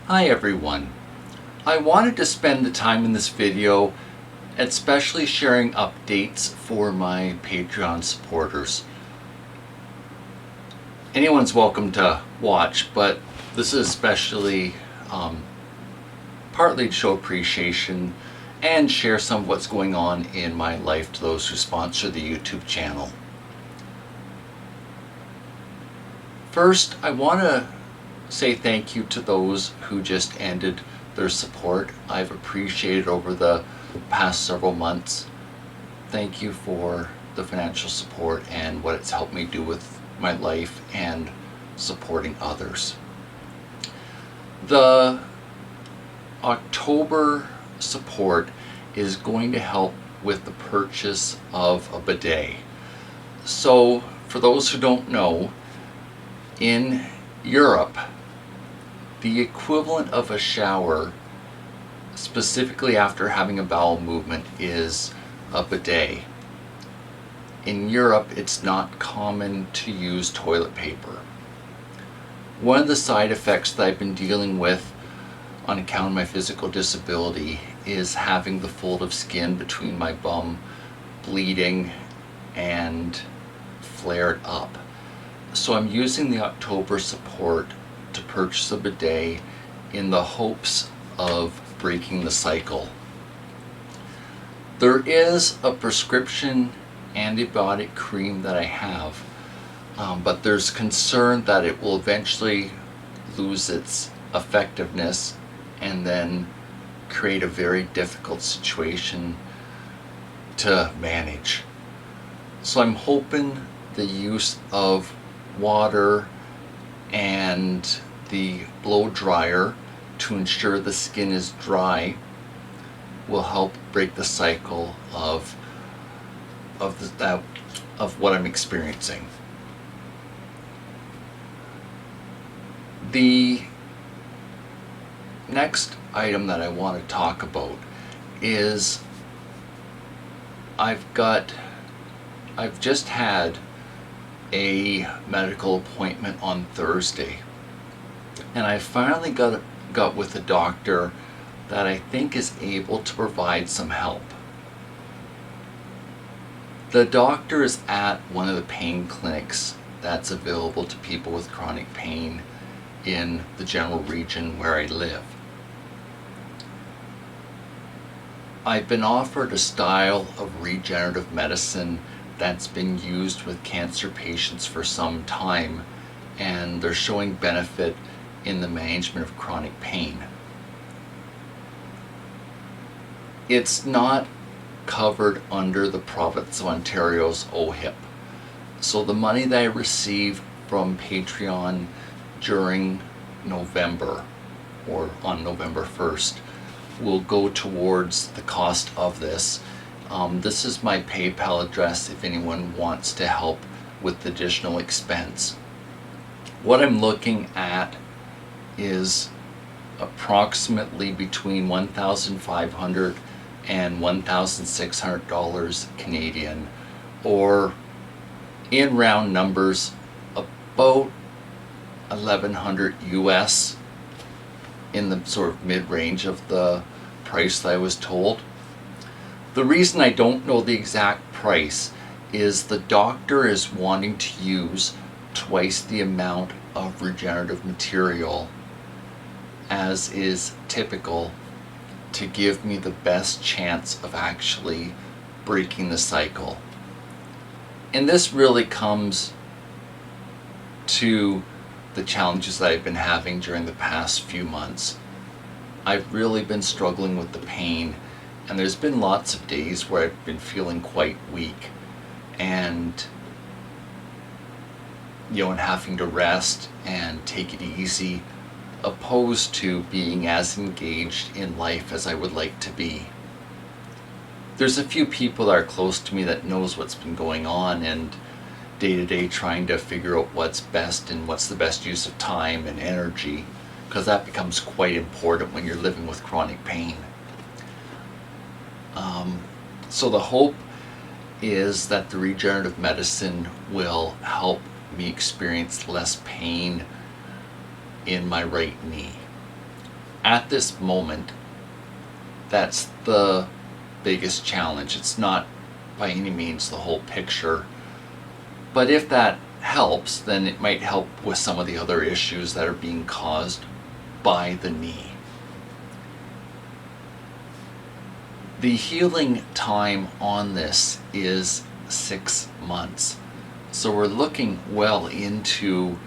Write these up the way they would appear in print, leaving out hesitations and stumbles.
Hi everyone. I wanted to spend the time in this video especially sharing updates for my Patreon supporters. Anyone's welcome to watch, but this is especially partly to show appreciation and share some of what's going on in my life to those who sponsor the YouTube channel. First, I want to say thank you to those who just ended their support. I've appreciated over the past several months. Thank you for the financial support and what it's helped me do with my life and supporting others. The October support is going to help with the purchase of a bidet. So for those who don't know, in Europe, the equivalent of a shower, specifically after having a bowel movement, is a bidet. In Europe, it's not common to use toilet paper. One of the side effects that I've been dealing with on account of my physical disability is having the fold of skin between my bum bleeding and flared up. So I'm using the October support to purchase a bidet in the hopes of breaking the cycle. There is a prescription antibiotic cream that I have, but there's concern that it will eventually lose its effectiveness and then create a very difficult situation to manage. So I'm hoping the use of water and the blow dryer to ensure the skin is dry will help break the cycle of what I'm experiencing. The next item that I want to talk about is I've just had a medical appointment on Thursday, and I finally got with a doctor that I think is able to provide some help. The doctor is at one of the pain clinics that's available to people with chronic pain in the general region where I live. I've been offered a style of regenerative medicine that's been used with cancer patients for some time, and they're showing benefit in the management of chronic pain. It's not covered under the province of Ontario's OHIP. So the money that I receive from Patreon during November, or on November 1st, will go towards the cost of this. This is my PayPal address if anyone wants to help with the additional expense. What I'm looking at is approximately between $1,500 and $1,600 Canadian, or in round numbers about $1,100 US, in the sort of mid-range of the price that I was told. The reason I don't know the exact price is the doctor is wanting to use twice the amount of regenerative material as is typical to give me the best chance of actually breaking the cycle. And this really comes to the challenges that I've been having during the past few months. I've really been struggling with the pain, and there's been lots of days where I've been feeling quite weak and and having to rest and take it easy, opposed to being as engaged in life as I would like to be. There's a few people that are close to me that knows what's been going on, and day to day trying to figure out what's best and what's the best use of time and energy, because that becomes quite important when you're living with chronic pain. So the hope is that the regenerative medicine will help me experience less pain in my right knee. at this moment, that's the biggest challenge. It's not by any means the whole picture. But if that helps, then it might help with some of the other issues that are being caused by the knee. The healing time on this is 6 months. So we're looking well into,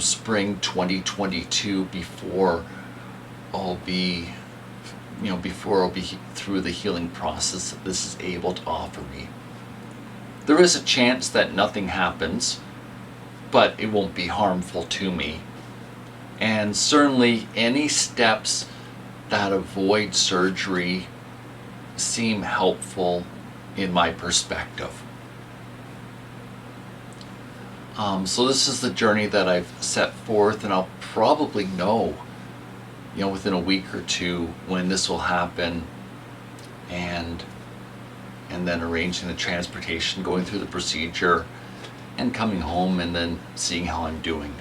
spring 2022 before I'll be through the healing process that this is able to offer me. There is a chance that nothing happens, but it won't be harmful to me. And certainly any steps that avoid surgery seem helpful in my perspective. So this is the journey that I've set forth, and I'll probably know, within a week or two when this will happen, and then arranging the transportation, going through the procedure, and coming home, and then seeing how I'm doing.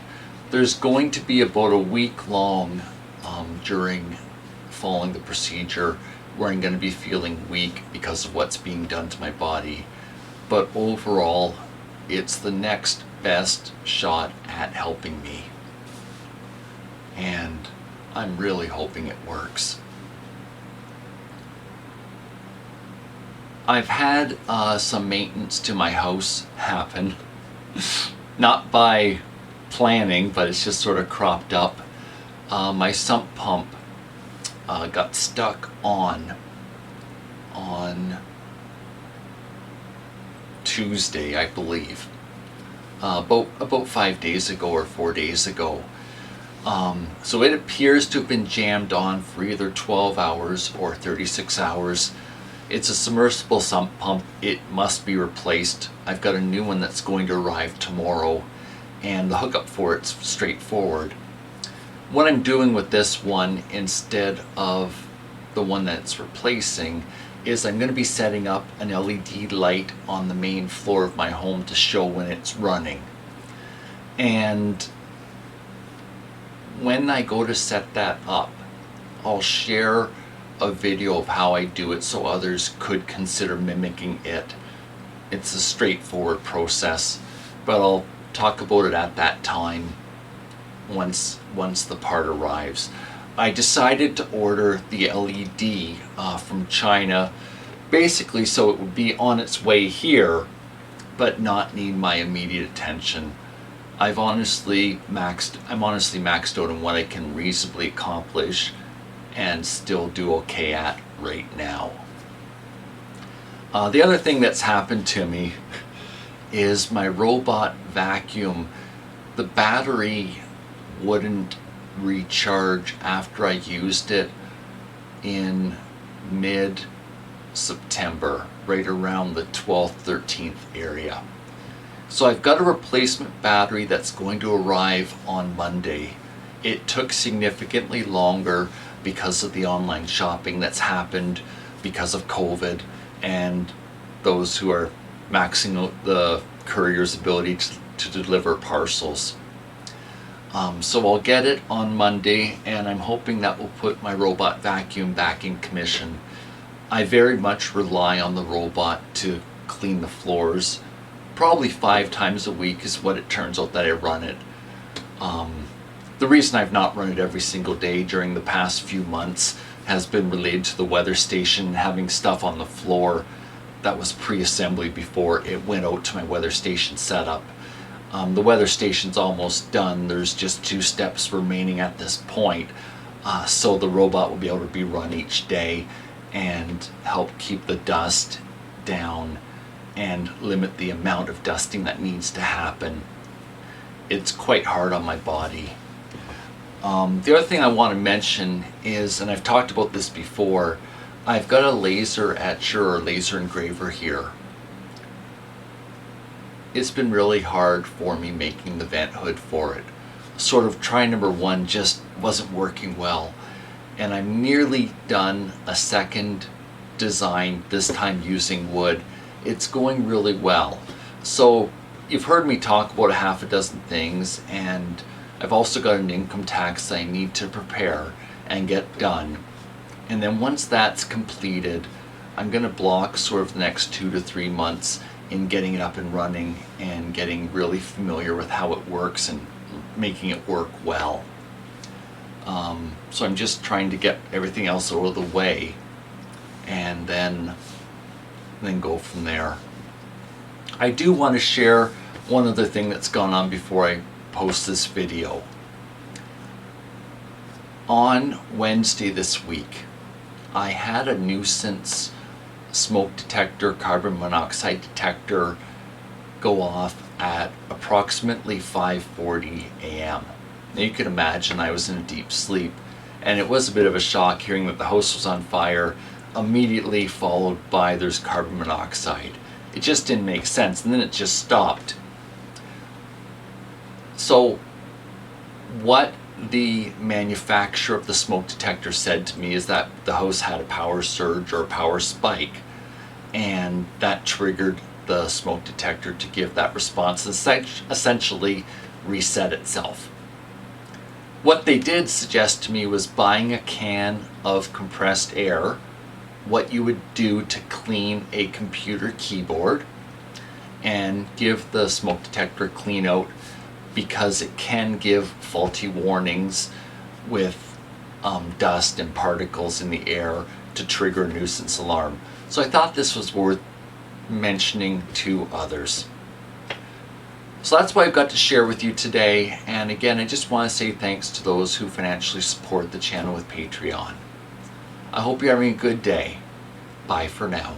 There's going to be about a week long during following the procedure where I'm going to be feeling weak because of what's being done to my body. But overall, it's the next best shot at helping me. And I'm really hoping it works. I've had some maintenance to my house happen. Not by planning, but it's just sort of cropped up. My sump pump got stuck on Tuesday, I believe, about 5 days ago or 4 days ago. So it appears to have been jammed on for either 12 hours or 36 hours. It's a submersible sump pump. It must be replaced. I've got a new one that's going to arrive tomorrow, and the hookup for it's straightforward. What I'm doing with this one instead of the one that's replacing is I'm going to be setting up an LED light on the main floor of my home to show when it's running. And when I go to set that up, I'll share a video of how I do it so others could consider mimicking it. It's a straightforward process, but I'll talk about it at that time once the part arrives. I decided to order the LED from China, basically so it would be on its way here, but not need my immediate attention. I'm honestly maxed out on what I can reasonably accomplish and still do okay at right now. The other thing that's happened to me is my robot vacuum. The battery wouldn't recharge after I used it in mid-September, right around the 12th, 13th area. So I've got a replacement battery that's going to arrive on Monday. It took significantly longer because of the online shopping that's happened because of COVID and those who are maxing out the courier's ability to deliver parcels. So I'll get it on Monday, and I'm hoping that will put my robot vacuum back in commission. I very much rely on the robot to clean the floors. Probably 5 times a week is what it turns out that I run it. The reason I've not run it every single day during the past few months has been related to the weather station having stuff on the floor that was pre-assembly before it went out to my weather station setup. The weather station's almost done. There's just 2 steps remaining at this point, so the robot will be able to be run each day and help keep the dust down and limit the amount of dusting that needs to happen. It's quite hard on my body. The other thing I want to mention is, and I've talked about this before, I've got a laser etcher or laser engraver here. It's been really hard for me making the vent hood for it. Sort of try number 1 just wasn't working well, and I'm nearly done a second design, this time using wood. It's going really well. So you've heard me talk about a half a dozen things, and I've also got an income tax I need to prepare, and get done. And then once that's completed, I'm going to block sort of the next 2 to 3 months in getting it up and running and getting really familiar with how it works and making it work well. So I'm just trying to get everything else out of the way and then go from there. I do want to share one other thing that's gone on before I post this video. On Wednesday this week, I had a nuisance smoke detector, carbon monoxide detector go off at approximately 5:40 a.m. Now you can imagine I was in a deep sleep, and it was a bit of a shock hearing that the house was on fire, immediately followed by there's carbon monoxide. It just didn't make sense, and then it just stopped. So what the manufacturer of the smoke detector said to me is that the house had a power surge or a power spike, and that triggered the smoke detector to give that response and essentially reset itself. What they did suggest to me was buying a can of compressed air, what you would do to clean a computer keyboard, and give the smoke detector a clean out, because it can give faulty warnings with dust and particles in the air to trigger a nuisance alarm. So I thought this was worth mentioning to others. So that's what I've got to share with you today. And again, I just want to say thanks to those who financially support the channel with Patreon. I hope you're having a good day. Bye for now.